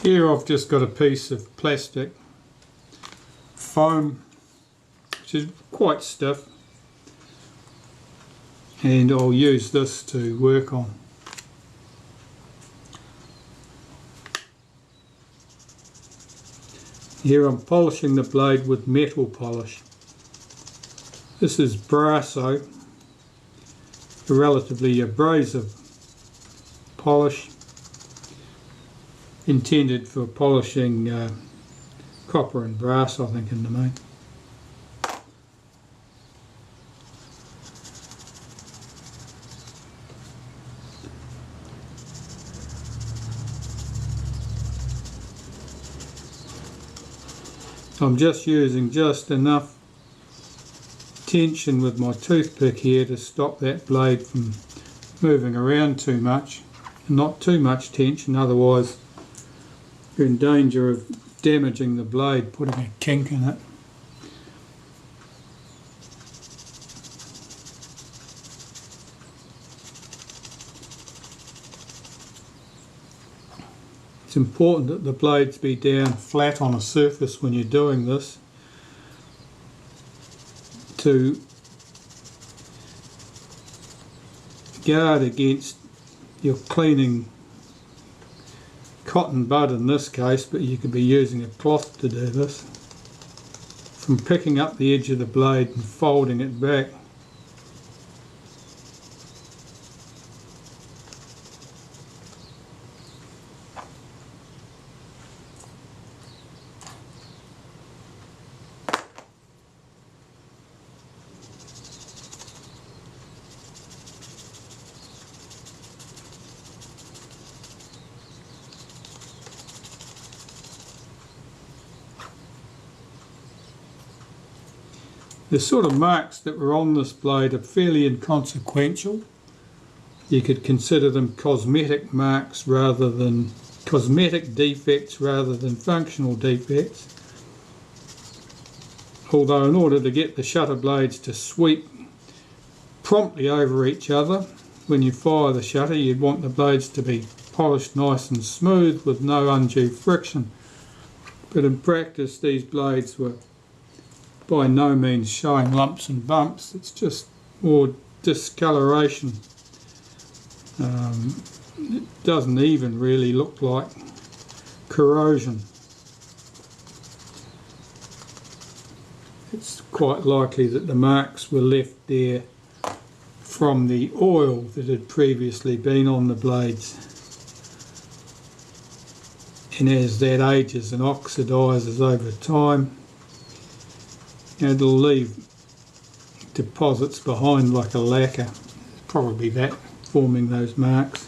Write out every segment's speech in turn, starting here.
Here I've just got a piece of plastic foam which is quite stiff, and I'll use this to work on. Here I'm polishing the blade with metal polish. This is Brasso, a relatively abrasive polish intended for polishing copper and brass, I think, in the main. I'm just using just enough tension with my toothpick here to stop that blade from moving around too much, and not too much tension, otherwise you're in danger of damaging the blade, putting a kink in it. It's important that the blades be down flat on a surface when you're doing this to guard against your cleaning cotton bud in this case, but you could be using a cloth to do this, from picking up the edge of the blade and folding it back. The sort of marks that were on this blade are fairly inconsequential. You could consider them cosmetic marks rather than cosmetic defects rather than functional defects. Although in order to get the shutter blades to sweep promptly over each other when you fire the shutter, you'd want the blades to be polished nice and smooth with no undue friction. But in practice these blades were by no means showing lumps and bumps, it's just more discoloration. It doesn't even really look like corrosion. It's quite likely that the marks were left there from the oil that had previously been on the blades, and as that ages and oxidises over time, it'll leave deposits behind like a lacquer. Probably that forming those marks.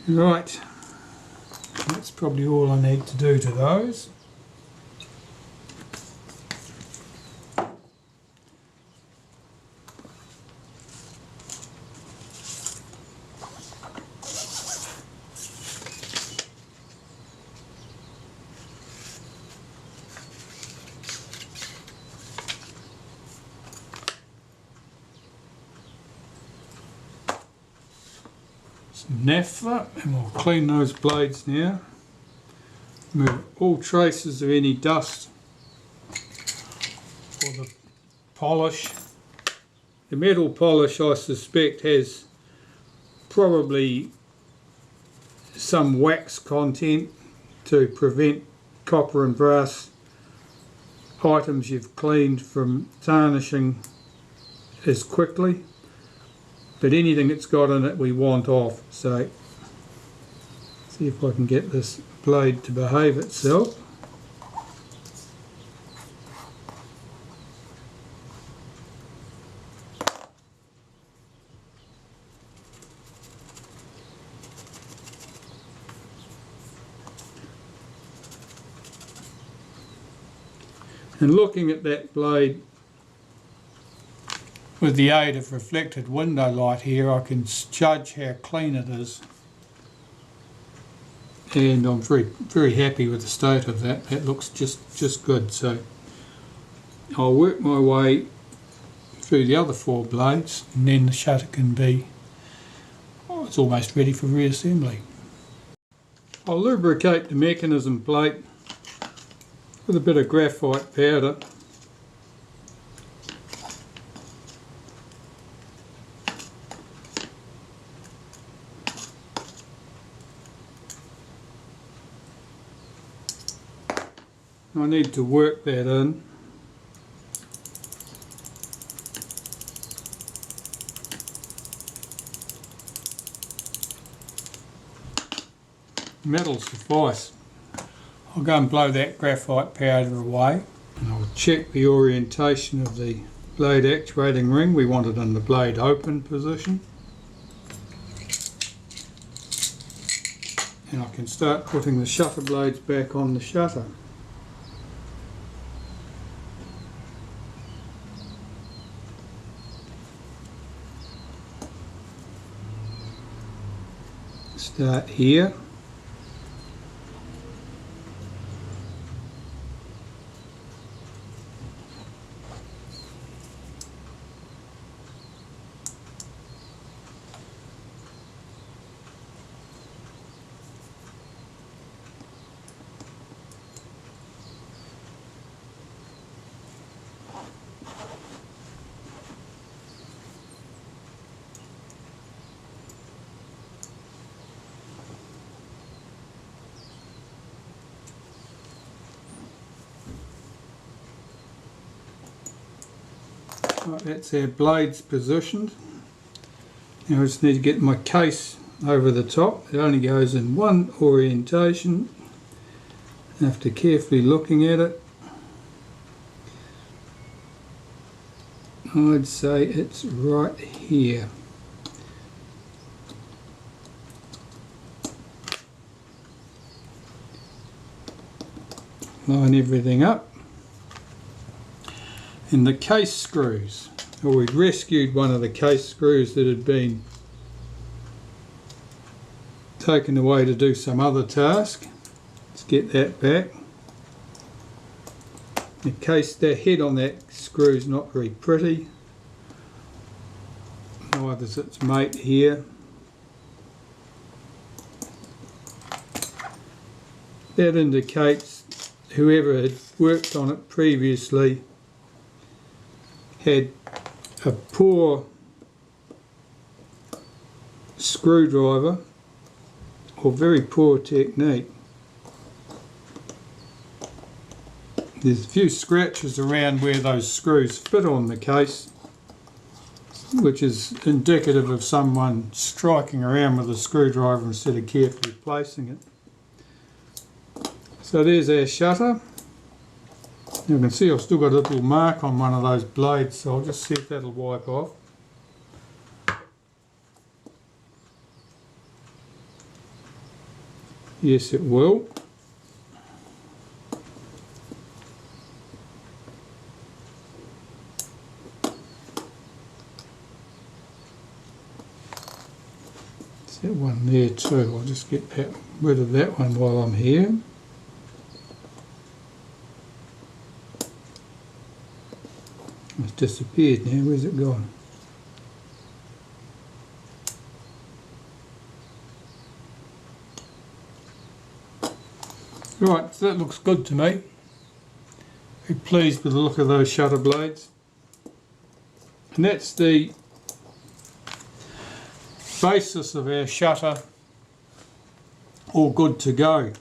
Right, that's probably all I need to do to those. Naphtha, and we'll clean those blades now. Remove all traces of any dust or the polish. The metal polish, I suspect, has probably some wax content to prevent copper and brass items you've cleaned from tarnishing as quickly. But anything that's got in it we want off. So see if I can get this blade to behave itself. And looking at that blade with the aid of reflected window light here, I can judge how clean it is, and I'm very happy with the state of that. That looks just good. So I'll work my way through the other 4 blades, and then the shutter can be, it's almost ready for reassembly. I'll lubricate the mechanism plate with a bit of graphite powder. I need to work that in. That'll suffice. I'll go and blow that graphite powder away, and I'll check the orientation of the blade actuating ring. We want it in the blade open position. And I can start putting the shutter blades back on the shutter. Start here. Right, that's our blades positioned. Now I just need to get my case over the top. It only goes in one orientation. After carefully looking at it, I'd say it's right here. Line everything up. And the case screws, well, we'd rescued one of the case screws that had been taken away to do some other task. Let's get that back. The head on that screw is not very pretty, neither is its mate here. That indicates whoever had worked on it previously had a poor screwdriver or very poor technique. There's a few scratches around where those screws fit on the case, which is indicative of someone striking around with a screwdriver instead of carefully placing it. So there's our shutter. You can see I've still got a little mark on one of those blades, so I'll just see if that'll wipe off. Yes, it will. There's that one there too. I'll just get rid of that one while I'm here. It's disappeared now. Where's it gone? Right, so that looks good to me. Very pleased with the look of those shutter blades. And that's the basis of our shutter, all good to go.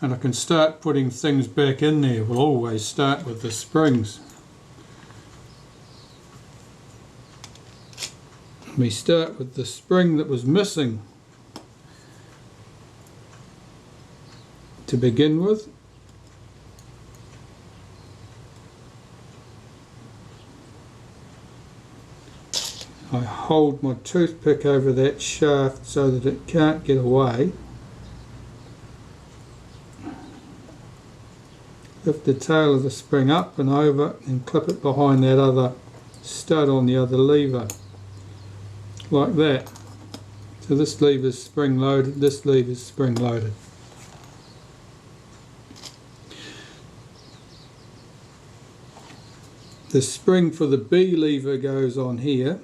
And I can start putting things back in there. We'll always start with the springs. We start with the spring that was missing to begin with. I hold my toothpick over that shaft so that it can't get away. lift the tail of the spring up and over and clip it behind that other stud on the other lever, like that. So this lever is spring loaded, this lever is spring loaded. The spring for the B lever goes on here.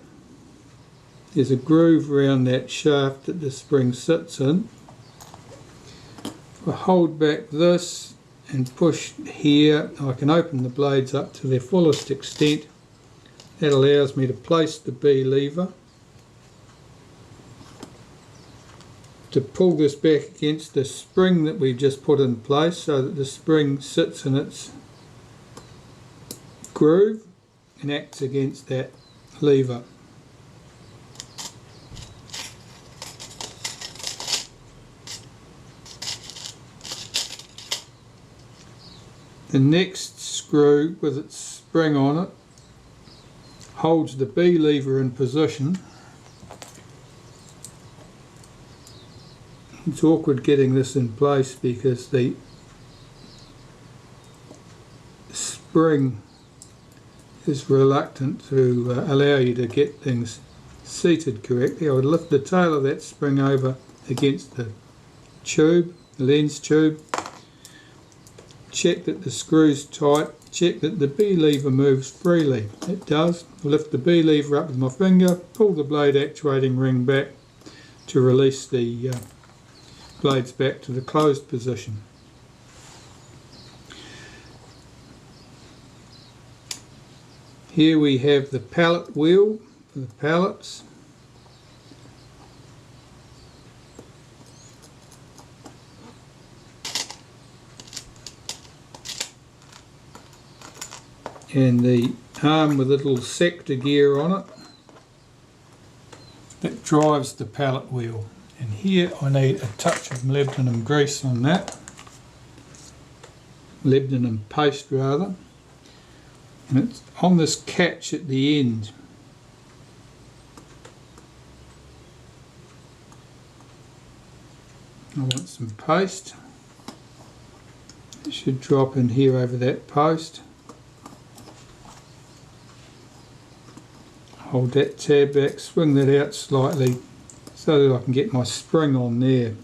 There's a groove around that shaft that the spring sits in. If I hold back this and push here, I can open the blades up to their fullest extent. That allows me to place the B lever, to pull this back against the spring that we've just put in place so that the spring sits in its groove and acts against that lever. The next screw with its spring on it holds the B lever in position. It's awkward getting this in place because the spring is reluctant to allow you to get things seated correctly. I would lift the tail of that spring over against the tube, the lens tube, check that the screw's tight, check that the B lever moves freely. It does. Lift the B lever up with my finger, pull the blade actuating ring back to release the blades back to the closed position. Here we have the pallet wheel for the pallets. And the arm with a little sector gear on it that drives the pallet wheel. And here I need a touch of molybdenum grease on that, molybdenum paste rather, and it's on this catch at the end. I want some paste. It should drop in here over that post. Hold that tab back, swing that out slightly so that I can get my spring on there.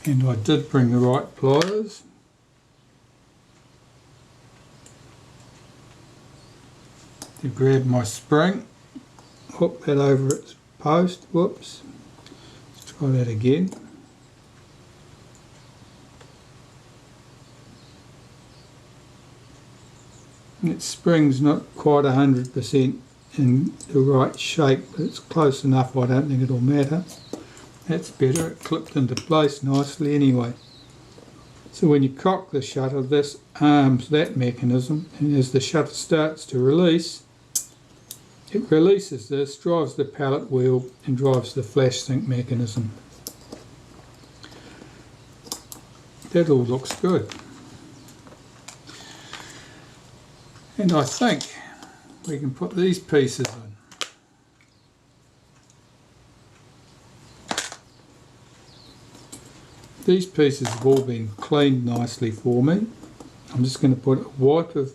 And I did bring the right pliers. To grab my spring, hook that over its post, whoops, let's try that again. Its spring's not quite 100% in the right shape, but it's close enough. I don't think it'll matter. That's better. It clipped into place nicely anyway. So when you cock the shutter, this arms that mechanism, and as the shutter starts to release, it releases this, drives the pallet wheel and drives the flash sync mechanism. That all looks good. And I think we can put these pieces in. These pieces have all been cleaned nicely for me. I'm just going to put a wipe of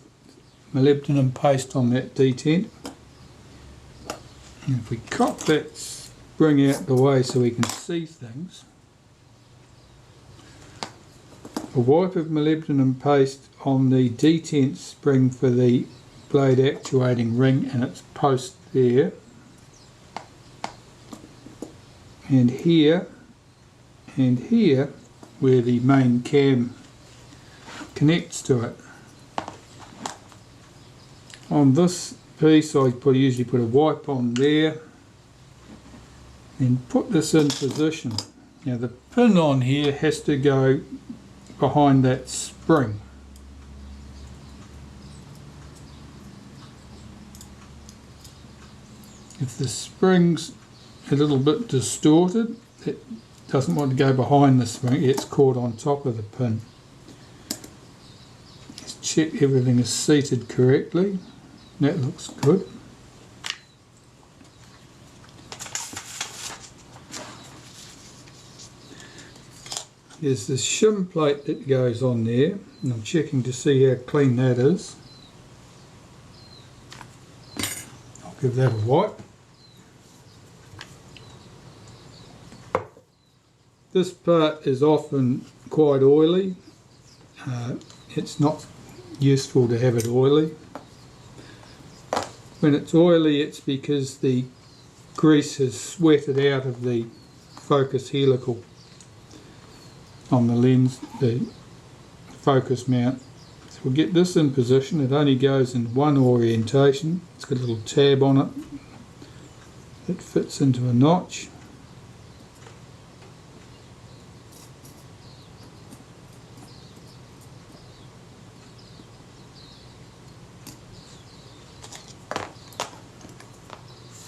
molybdenum paste on that detent. And if we cock that spring out the way so we can see things, a wipe of molybdenum paste on the detent spring for the blade actuating ring and its post there, and here where the main cam connects to it. On this piece I usually put a wipe on there and put this in position. Now the pin on here has to go behind that spring. If the spring's a little bit distorted, it doesn't want to go behind the spring, it's caught on top of the pin. Just check everything is seated correctly. That looks good. there's this shim plate that goes on there, and I'm checking to see how clean that is. I'll give that a wipe. This part is often quite oily. It's not useful to have it oily. When it's oily, it's because the grease has sweated out of the focus helical on the lens, the focus mount. So we'll get this in position. It only goes in one orientation. It's got a little tab on it that fits into a notch.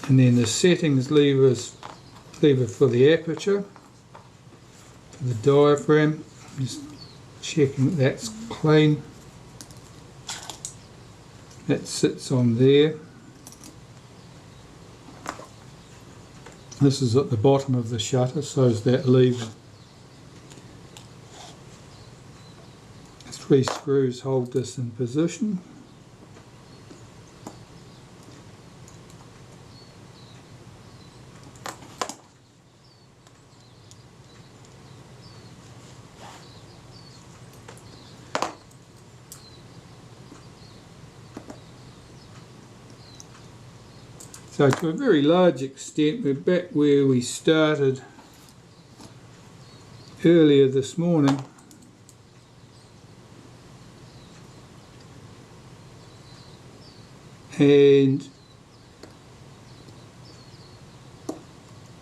And then the settings lever for the aperture, for the diaphragm. Just checking that that's clean. That sits on there. This is at the bottom of the shutter, so is that lever. 3 screws hold this in position. So to a very large extent we're back where we started earlier this morning. And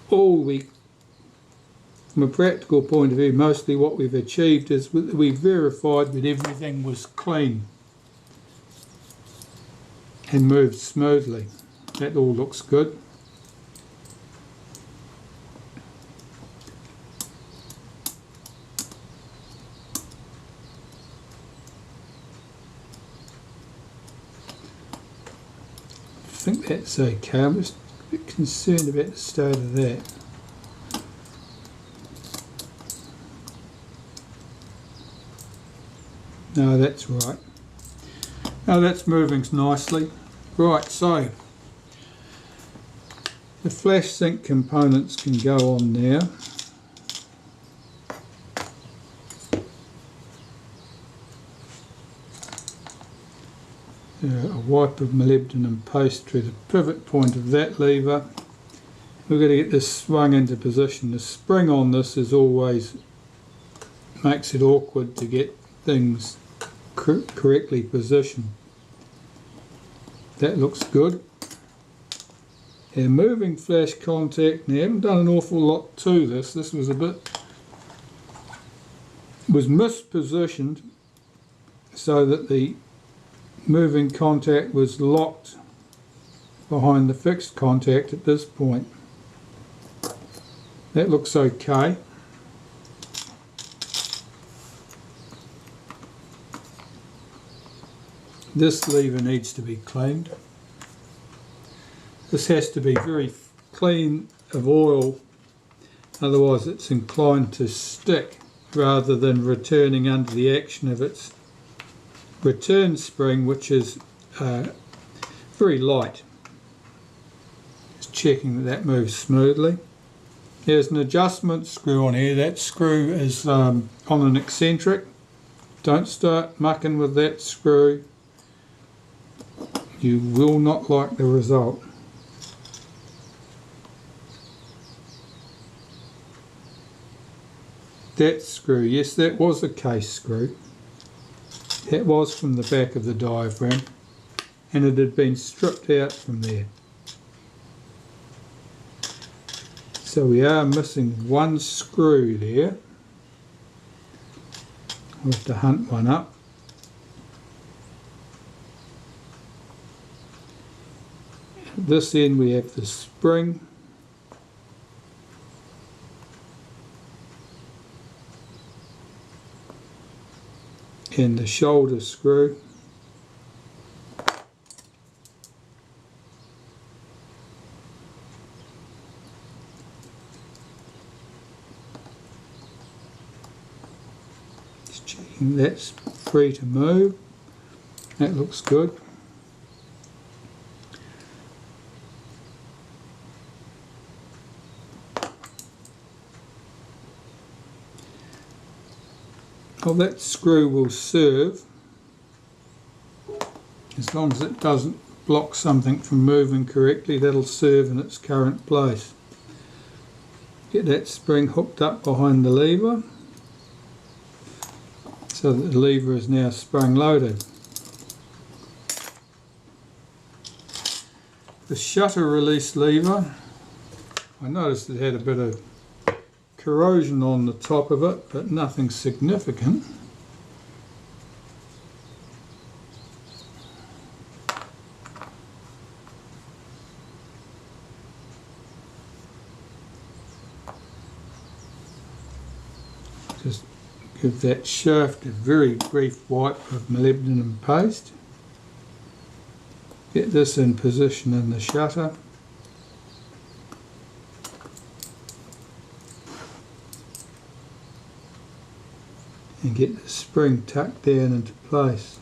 from a practical point of view, mostly what we've achieved is we verified that everything was clean and moved smoothly. That all looks good. I think that's okay. I'm just a bit concerned about the state of that. No, that's right. No, that's moving nicely. Right, so the flash sync components can go on now. A wipe of molybdenum paste through the pivot point of that lever. We're going to get this swung into position. The spring on this is always makes it awkward to get things correctly positioned. That looks good. A moving flash contact. Now I haven't done an awful lot to this. This was was mispositioned so that the moving contact was locked behind the fixed contact at this point. That looks okay. This lever needs to be cleaned. This has to be very clean of oil, otherwise it's inclined to stick rather than returning under the action of its return spring, which is very light. Just checking that moves smoothly. There's an adjustment screw on here. That screw is on an eccentric. Don't start mucking with that screw. You will not like the result. That screw, yes, that was a case screw. That was from the back of the diaphragm, and it had been stripped out from there. So we are missing one screw there. We'll have to hunt one up. At this end we have the spring. And the shoulder screw. Checking that's free to move. That looks good. Well, that screw will serve as long as it doesn't block something from moving correctly. That'll serve in its current place. Get that spring hooked up behind the lever so that the lever is now spring loaded. The shutter release lever, I noticed it had a bit of corrosion on the top of it, but nothing significant. Just give that shaft a very brief wipe of molybdenum paste. Get this in position in the shutter. And get the spring tucked down into place.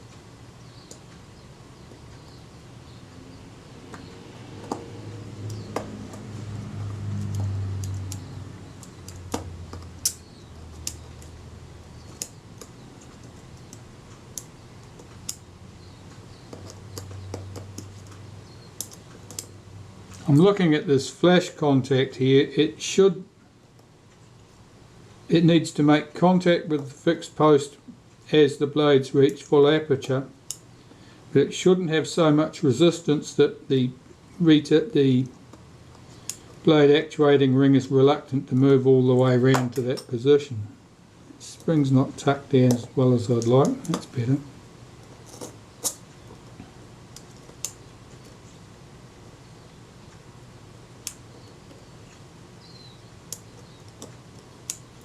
I'm looking at this flash contact here. It needs to make contact with the fixed post as the blades reach full aperture, but it shouldn't have so much resistance that the blade actuating ring is reluctant to move all the way around to that position. The spring's not tucked down as well as I'd like. That's better.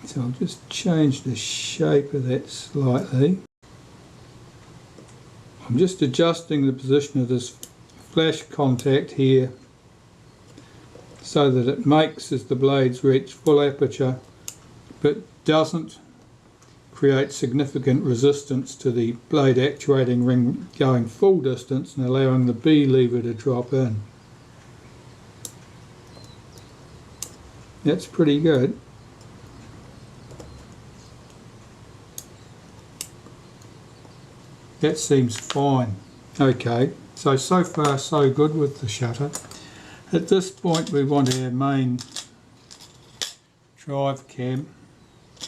So I'll just change the shape of that slightly. I'm just adjusting the position of this flash contact here so that it makes as the blades reach full aperture but doesn't create significant resistance to the blade actuating ring going full distance and allowing the B lever to drop in. That's pretty good. That seems fine. Okay, so far so good with the shutter. At this point we want our main drive cam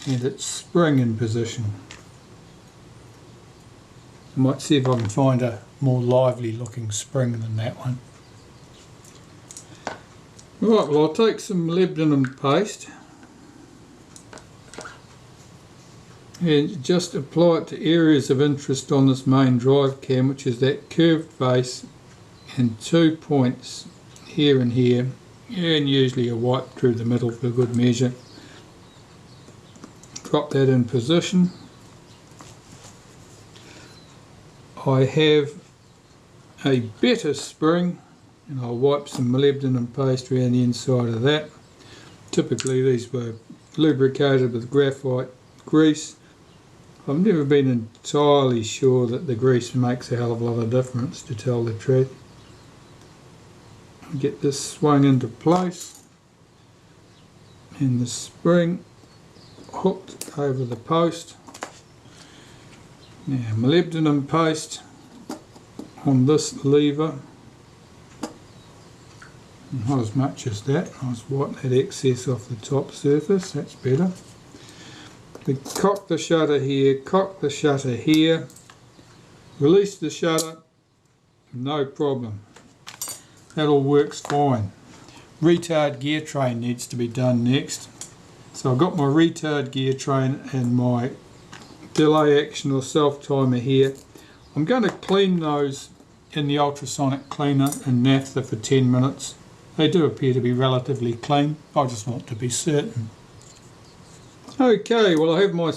and its spring in position. I might see if I can find a more lively looking spring than that one. Right, well I'll take some molybdenum paste and just apply it to areas of interest on this main drive cam, which is that curved base and 2 points here and here, and usually a wipe through the middle for good measure. Drop that in position. I have a better spring and I'll wipe some molybdenum paste around the inside of that. Typically these were lubricated with graphite grease. I've never been entirely sure that the grease makes a hell of a lot of difference, to tell the truth. Get this swung into place and the spring hooked over the post. Now molybdenum paste on this lever, not as much as that. I'll just wipe that excess off the top surface, that's better. We cock the shutter here, cock the shutter here, release the shutter, no problem. That all works fine. Retard gear train needs to be done next. So I've got my retard gear train and my delay action or self timer here. I'm going to clean those in the ultrasonic cleaner in naphtha for 10 minutes. They do appear to be relatively clean. I just want to be certain. Okay, well I have my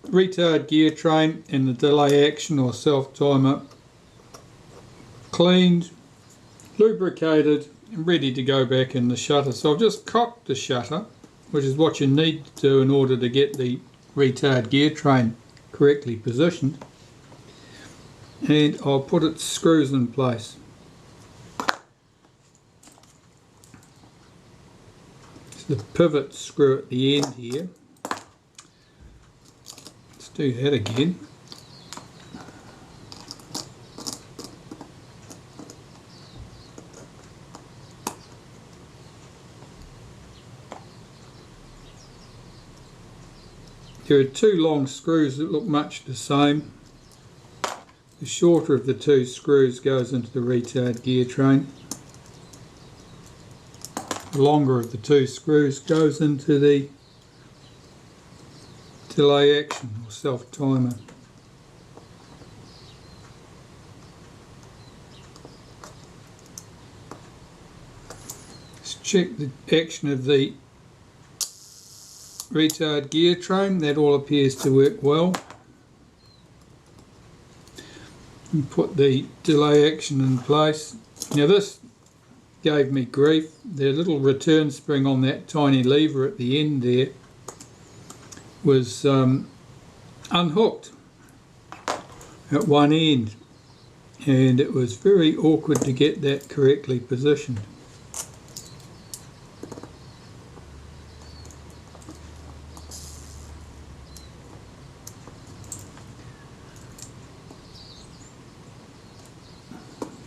retard gear train and the delay action or self timer cleaned, lubricated and ready to go back in the shutter. So I've just cocked the shutter, which is what you need to do in order to get the retard gear train correctly positioned, and I'll put its screws in place. The pivot screw at the end here. Let's do that again. There are two long screws that look much the same. The shorter of the two screws goes into the retard gear train. The longer of the two screws goes into the delay action or self timer. Let's check the action of the retard gear train. That all appears to work well. And put the delay action in place. Now this gave me grief. The little return spring on that tiny lever at the end there was unhooked at one end, and it was very awkward to get that correctly positioned.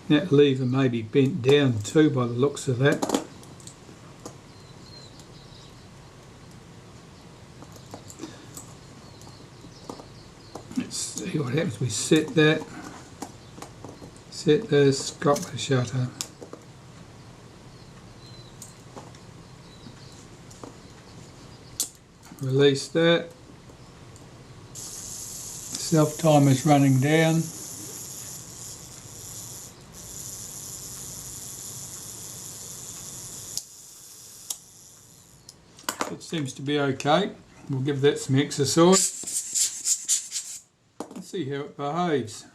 That lever may be bent down too by the looks of that. Let's see what happens. We set that, set this, drop the shutter. Release that. Self timer is running down. It seems to be okay. We'll give that some exercise. Let's see how it behaves.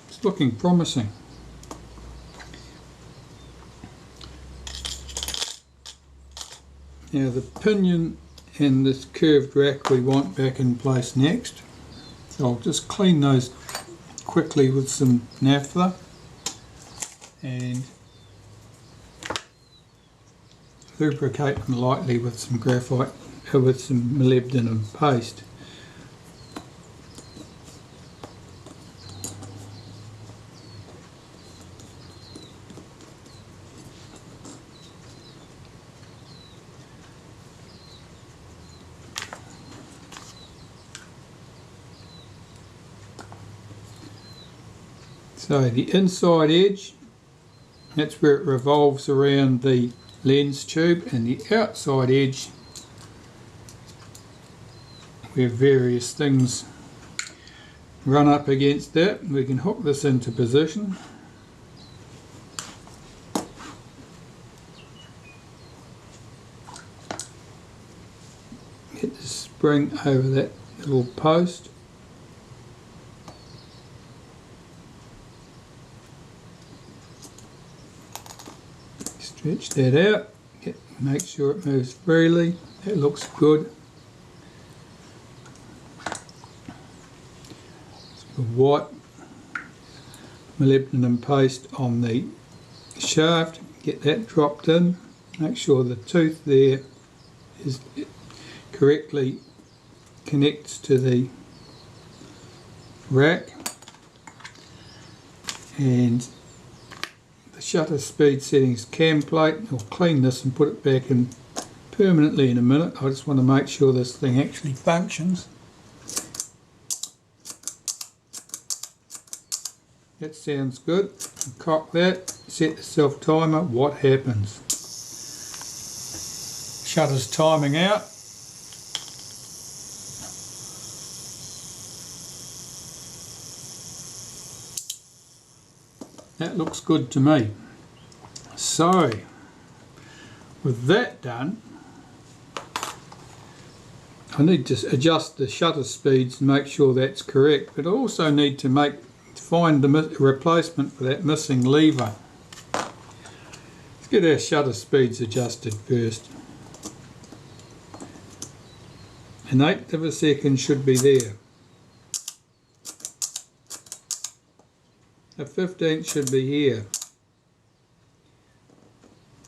It's looking promising. Now the pinion and this curved rack we want back in place next. So I'll just clean those quickly with some naphtha and lubricate them lightly with some graphite, with some molybdenum paste. So the inside edge, that's where it revolves around the lens tube, and the outside edge where various things run up against that. We can hook this into position. Get the spring over that little post. Stretch that out, make sure it moves freely. That looks good. The white molybdenum paste on the shaft, get that dropped in. Make sure the tooth there is correctly connects to the rack, and shutter speed settings cam plate. I'll clean this and put it back in permanently in a minute. I just want to make sure this thing actually functions. That sounds good. Cock that, set the self timer. What happens? Shutter's timing out. That looks good to me. So, with that done, I need to adjust the shutter speeds and make sure that's correct, but I also need to find the replacement for that missing lever. Let's get our shutter speeds adjusted first. An eighth of a second should be there. A 15th should be here.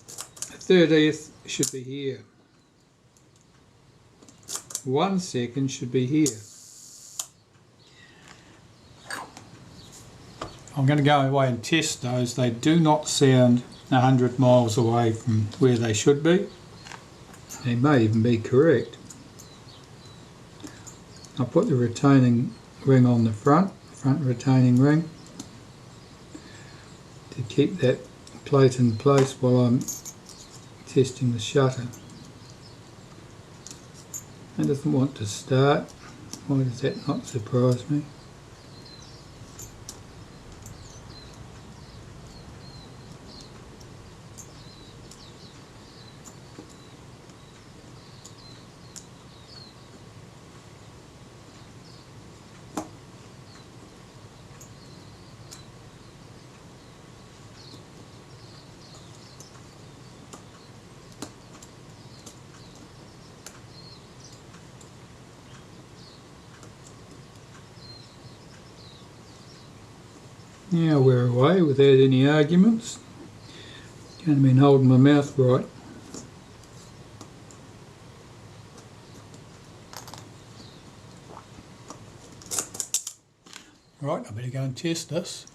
A 30th should be here. 1 second should be here. I'm going to go away and test those. They do not sound 100 miles away from where they should be. They may even be correct. I'll put the retaining ring on the front retaining ring, to keep that plate in place while I'm testing the shutter. It doesn't want to start. Why does that not surprise me? Now we're away without any arguments. Can't have been holding my mouth right. Right, I better go and test this.